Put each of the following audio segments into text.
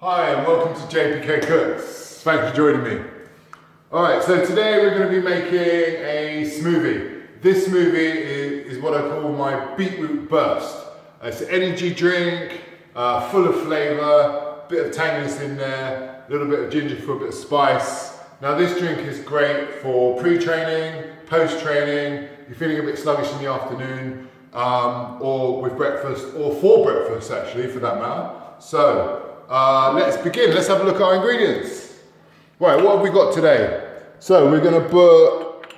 Hi and welcome to JPK Cooks. Thanks for joining me. Alright, so today we're going to be making a smoothie. This smoothie is what I call my beetroot burst. It's an energy drink, full of flavour, bit of tanginess in there, a little bit of ginger for a bit of spice. Now this drink is great for pre-training, post-training, you're feeling a bit sluggish in the afternoon, or with breakfast, or for breakfast actually for that matter. So, let's begin. Let's have a look at our ingredients. Right, what have we got today? So we're going to put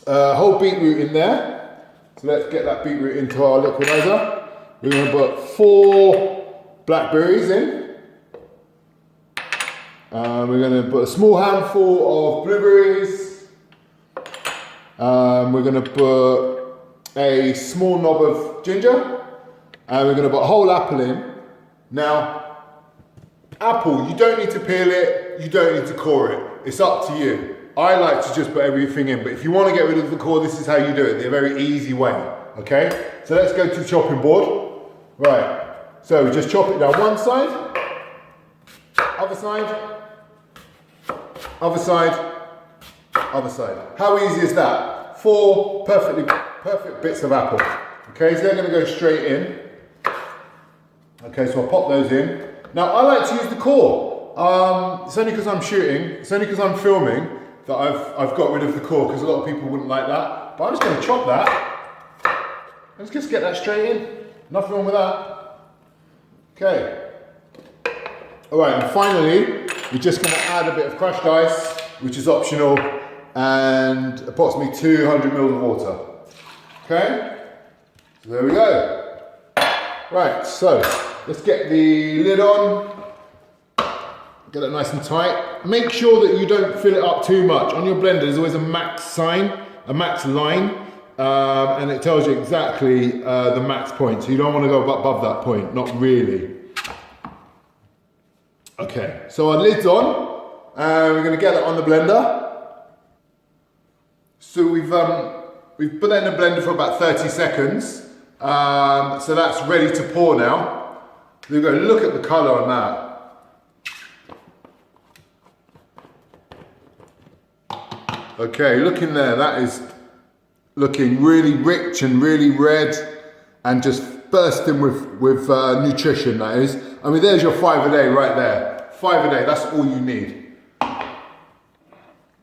whole beetroot in there. So let's get that beetroot into our liquidizer. We're going to put 4 blackberries in. We're going to put a small handful of blueberries. We're going to put a small knob of ginger. And we're going to put a whole apple in. Now, apple, you don't need to peel it, you don't need to core it. It's up to you. I like to just put everything in, but if you want to get rid of the core, this is how you do it, the very easy way, okay? So let's go to the chopping board. Right, so just chop it down one side, other side, other side, other side. How easy is that? 4 perfect bits of apple. Okay, so they're going to go straight in. Okay, so I'll pop those in. Now, I like to use the core. It's only because I'm shooting, it's only because I'm filming that I've got rid of the core, because a lot of people wouldn't like that. But I'm just going to chop that. Let's just get that straight in. Nothing wrong with that. Okay. All right, and finally, we're just going to add a bit of crushed ice, which is optional, and approximately 200 ml of water. Okay? So there we go. Right, so let's get the lid on, get it nice and tight. Make sure that you don't fill it up too much. On your blender there's always a max sign, a max line, and it tells you exactly the max point. So you don't want to go above that point, not really. Okay, so our lid's on, and we're going to get it on the blender. So we've put that in the blender for about 30 seconds. So that's ready to pour now. We're going to look at the colour on that. Okay, look in there, that is looking really rich and really red and just bursting with nutrition, that is. I mean, there's your 5 a day right there. 5 a day, that's all you need.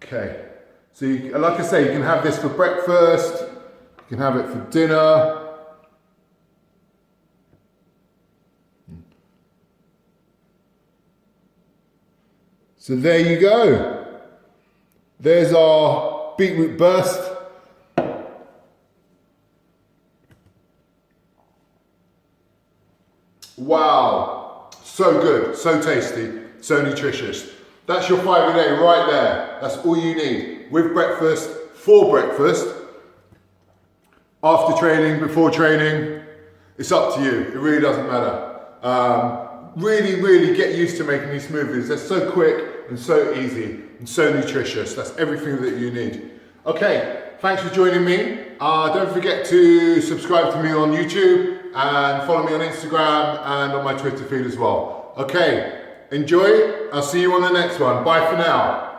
Okay, so like I say, you can have this for breakfast, you can have it for dinner. So there you go. There's our beetroot burst. Wow, so good, so tasty, so nutritious. That's your 5 a day right there. That's all you need. With breakfast, for breakfast, after training, before training, it's up to you. It really doesn't matter. Really get used to making these smoothies. They're so quick and so easy and so nutritious. That's everything that you need. Okay, thanks for joining me. Don't forget to subscribe to me on YouTube and follow me on Instagram and on my Twitter feed as well. Okay, enjoy. I'll see you on the next one. Bye for now.